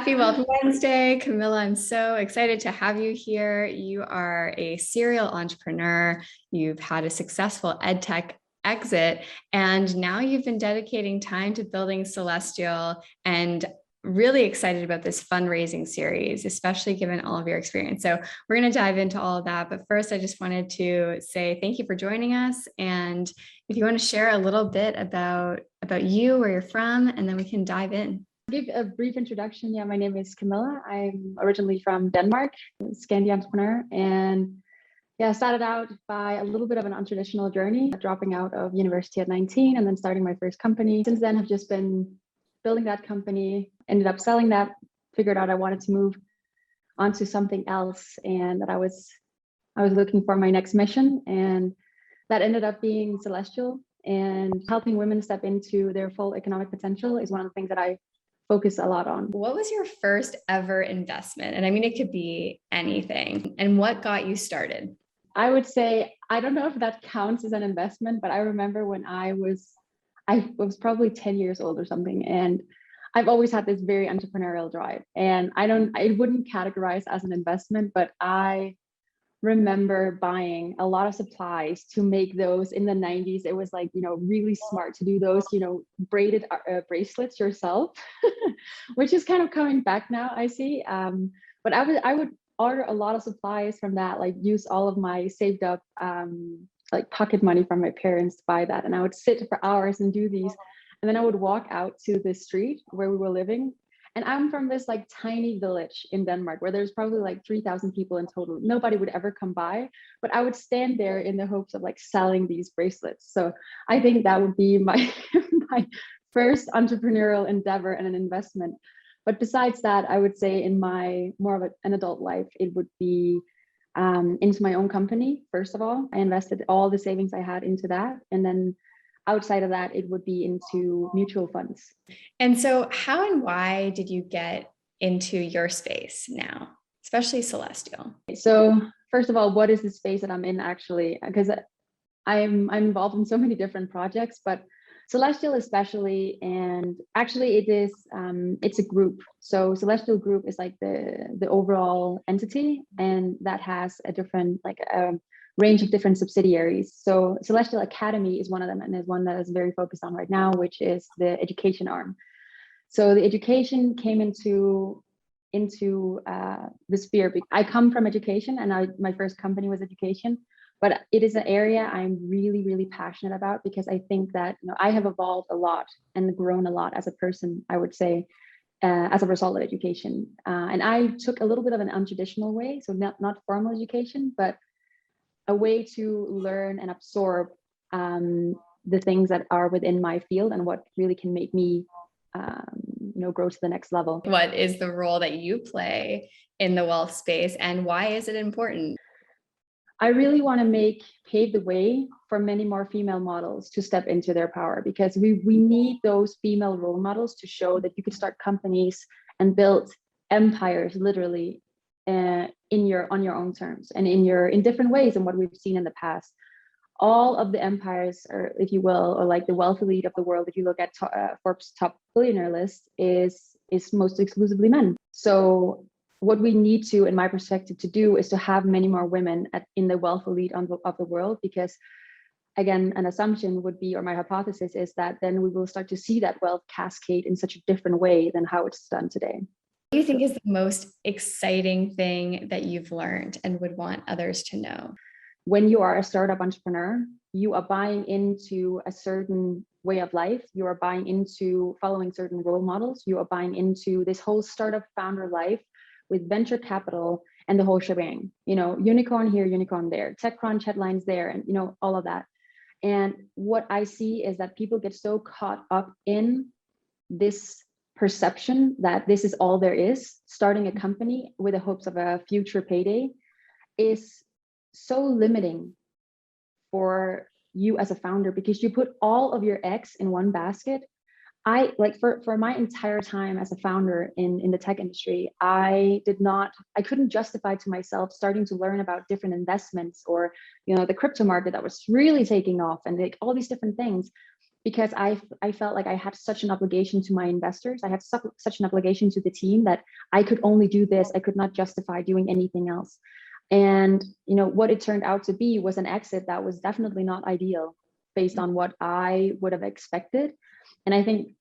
Happy Wealth Wednesday, Camilla. I'm so excited to have you here. You are a serial entrepreneur. You've had a successful edtech exit, and now you've been dedicating time to building Celestial, and really excited about this fundraising series, especially given all of your experience. So we're going to dive into all of that. But first, I just wanted to say thank you for joining us. And if you want to share a little bit about you, where you're from, and then we can dive in. Give a brief introduction. Yeah, my name is Camilla. I'm originally from Denmark, Scandi entrepreneur, and I started out by a little bit of an untraditional journey, dropping out of university at 19 and then starting my first company. Since then, have just been building that company, ended up selling that, figured out I wanted to move on to something else, and that I was looking for my next mission, and that ended up being Celestial. And helping women step into their full economic potential is one of the things that I focus a lot on. What was your first ever investment? And I mean, it could be anything. And what got you started? I would say, I don't know if that counts as an investment, but I remember when I was probably 10 years old or something. And I've always had this very entrepreneurial drive, and I wouldn't categorize as an investment, but I remember buying a lot of supplies to make those in the 90s. It was like, really smart to do those, braided bracelets yourself, which is kind of coming back now, I see. But I would order a lot of supplies from that, like use all of my saved up like pocket money from my parents to buy that. And I would sit for hours and do these. And then I would walk out to the street where we were living. And I'm from this like tiny village in Denmark where there's probably like 3,000 people in total. Nobody would ever come by, but I would stand there in the hopes of like selling these bracelets. So I think that would be my my first entrepreneurial endeavor and an investment. But besides that, I would say in my more of an adult life, it would be into my own company. First of all, I invested all the savings I had into that, and then outside of that, it would be into mutual funds. And so how and why did you get into your space now, especially Celestial? So first of all, what is the space that I'm in actually? Because I'm involved in so many different projects, but Celestial especially, and actually it is it's a group. So Celestial Group is like the overall entity, and that has a different range of different subsidiaries. So Celestial Academy is one of them, and is one that is very focused on right now, which is the education arm. So the education came into the sphere. I come from education, and my first company was education, but it is an area I'm really, really passionate about, because I think that I have evolved a lot and grown a lot as a person, I would say, as a result of education. And I took a little bit of an untraditional way, so not formal education, but a way to learn and absorb the things that are within my field and what really can make me grow to the next level. What is the role that you play in the wealth space, and why is it important? I really want to pave the way for many more female models to step into their power, because we need those female role models to show that you could start companies and build empires literally on your own terms and in different ways than what we've seen in the past. All of the empires, or if you will, or like the wealth elite of the world, if you look at Forbes top billionaire list, is mostly exclusively men. So what we need to, in my perspective, to do is to have many more women in the wealth elite of the world, because again, an assumption would be, or my hypothesis is, that then we will start to see that wealth cascade in such a different way than how it's done today. What do you think is the most exciting thing that you've learned and would want others to know? When you are a startup entrepreneur, you are buying into a certain way of life. You are buying into following certain role models. You are buying into this whole startup founder life with venture capital and the whole shebang. Unicorn here, unicorn there, TechCrunch headlines there, and all of that. And what I see is that people get so caught up in this perception that this is all there is. Starting a company with the hopes of a future payday is so limiting for you as a founder, because you put all of your eggs in one basket. I for my entire time as a founder in the tech industry, I couldn't justify to myself starting to learn about different investments, or the crypto market that was really taking off, and like all these different things. because I felt like I had such an obligation to my investors. I had such an obligation to the team that I could only do this. I could not justify doing anything else. And what it turned out to be was an exit that was definitely not ideal based on what I would have expected. And I think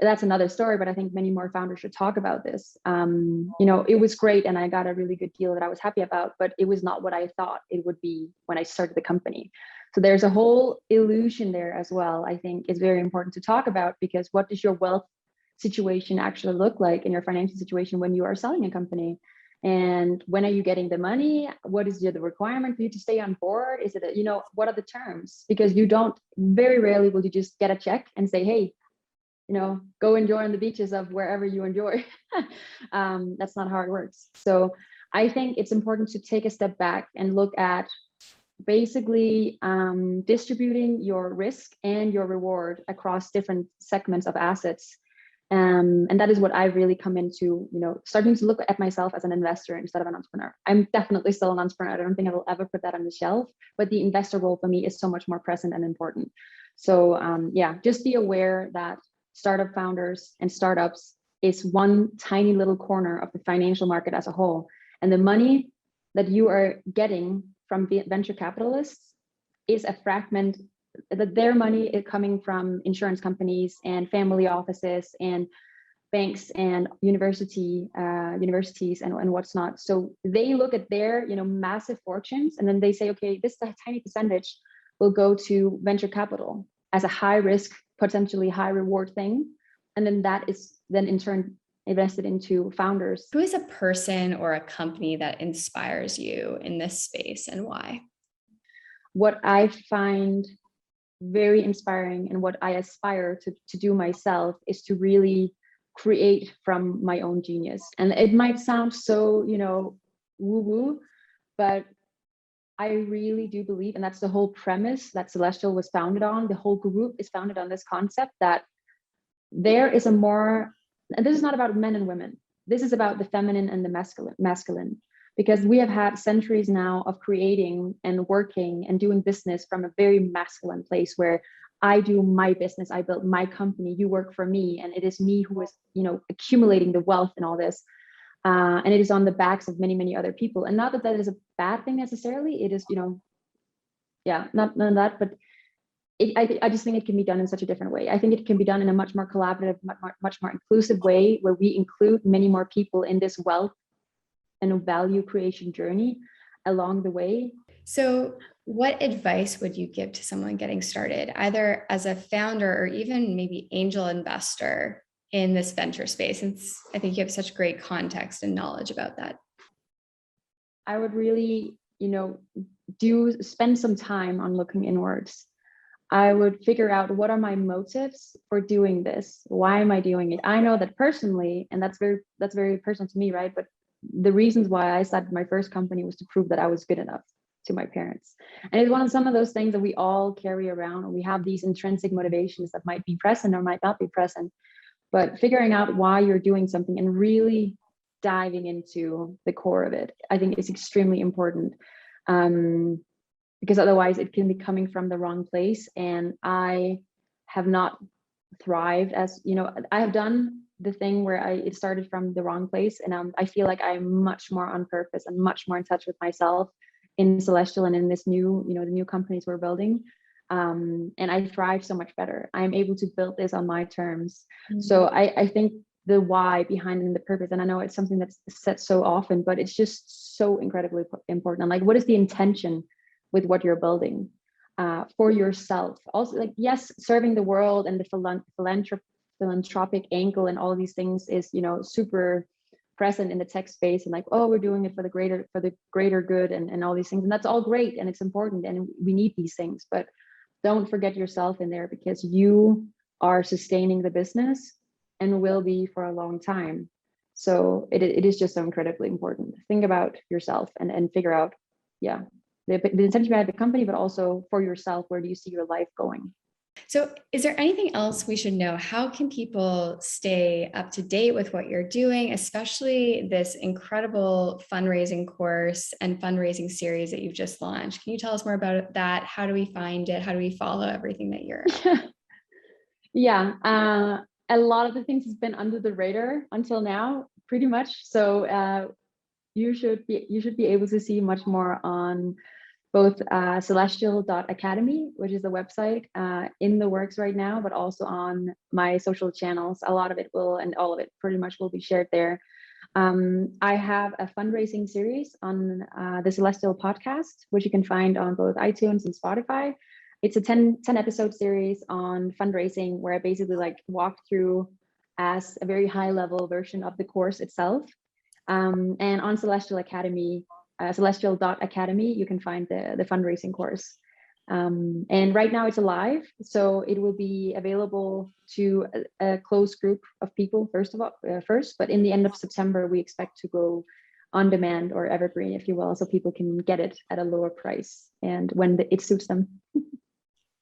that's another story, but I think many more founders should talk about this. It was great and I got a really good deal that I was happy about, but it was not what I thought it would be when I started the company. So there's a whole illusion there as well. I think is very important to talk about, because what does your wealth situation actually look like in your financial situation when you are selling a company? And when are you getting the money? What is the requirement for you to stay on board? Is it, what are the terms? Because very rarely will you just get a check and say, hey, go enjoy on the beaches of wherever you enjoy. That's not how it works. So I think it's important to take a step back and look at basically distributing your risk and your reward across different segments of assets. And that is what I really come into, starting to look at myself as an investor instead of an entrepreneur. I'm definitely still an entrepreneur. I don't think I will ever put that on the shelf, but the investor role for me is so much more present and important. So just be aware that startup founders and startups is one tiny little corner of the financial market as a whole. And the money that you are getting from venture capitalists is a fragment, that their money is coming from insurance companies and family offices and banks and universities and what's not. So they look at their massive fortunes, and then they say, okay, this tiny percentage will go to venture capital as a high risk, potentially high reward thing, and then that is then in turn invested into founders. Who is a person or a company that inspires you in this space, and why? What I find very inspiring and what I aspire to do myself is to really create from my own genius. And it might sound so, woo-woo, but I really do believe, and that's the whole premise that Celestial was founded on. The whole group is founded on this concept that there is and this is not about men and women. This is about the feminine and the masculine. Because we have had centuries now of creating and working and doing business from a very masculine place, where I do my business, I build my company, you work for me, and it is me who is, accumulating the wealth and all this. And it is on the backs of many, many other people. And not that that is a bad thing necessarily. It is, not none of that, but I just think it can be done in such a different way. I think it can be done in a much more collaborative, much more inclusive way, where we include many more people in this wealth and value creation journey along the way. So what advice would you give to someone getting started, either as a founder or even maybe angel investor in this venture space? Since I think you have such great context and knowledge about that. I would really, spend some time on looking inwards. I would figure out, what are my motives for doing this? Why am I doing it? I know that personally, and that's very personal to me, right? But the reasons why I started my first company was to prove that I was good enough to my parents. And it's one of some of those things that we all carry around, and we have these intrinsic motivations that might be present or might not be present. But figuring out why you're doing something and really diving into the core of it, I think is extremely important. Because otherwise it can be coming from the wrong place. And I have not thrived as, I have done the thing where it started from the wrong place. And I feel like I'm much more on purpose and much more in touch with myself in Celestial and in this new, the new companies we're building. And I thrive so much better. I'm able to build this on my terms. Mm-hmm. So I think the why behind it and the purpose, and I know it's something that's said so often, but it's just so incredibly important. And like, what is the intention with what you're building for yourself? Also, like, yes, serving the world and the philanthropic angle and all of these things is, super present in the tech space, and like, oh, we're doing it for the greater good and all these things, and that's all great and it's important and we need these things, but don't forget yourself in there, because you are sustaining the business and will be for a long time. So it is just so incredibly important. Think about yourself and figure out, the intention behind the company, but also for yourself, where do you see your life going? So is there anything else we should know? How can people stay up to date with what you're doing, especially this incredible fundraising course and fundraising series that you've just launched? Can you tell us more about that? How do we find it? How do we follow everything that you're Yeah, a lot of the things has been under the radar until now, pretty much. So you should be able to see much more on both celestial.academy, which is the website in the works right now, but also on my social channels. A lot of it will, and all of it pretty much will be shared there. I have a fundraising series on the Celestial podcast, which you can find on both iTunes and Spotify. It's a 10 episode series on fundraising where I basically like walk through as a very high level version of the course itself. And on Celestial Academy, celestial.academy, you can find the fundraising course. And right now it's alive, so it will be available to a close group of people first, but in the end of September, we expect to go on demand or evergreen, if you will, so people can get it at a lower price and when it suits them.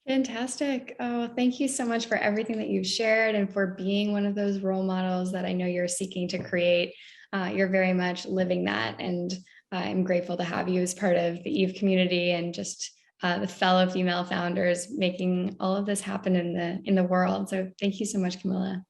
Fantastic. Oh, thank you so much for everything that you've shared and for being one of those role models that I know you're seeking to create. You're very much living that. And I'm grateful to have you as part of the Eve community and just the fellow female founders making all of this happen in the world. So thank you so much, Camilla.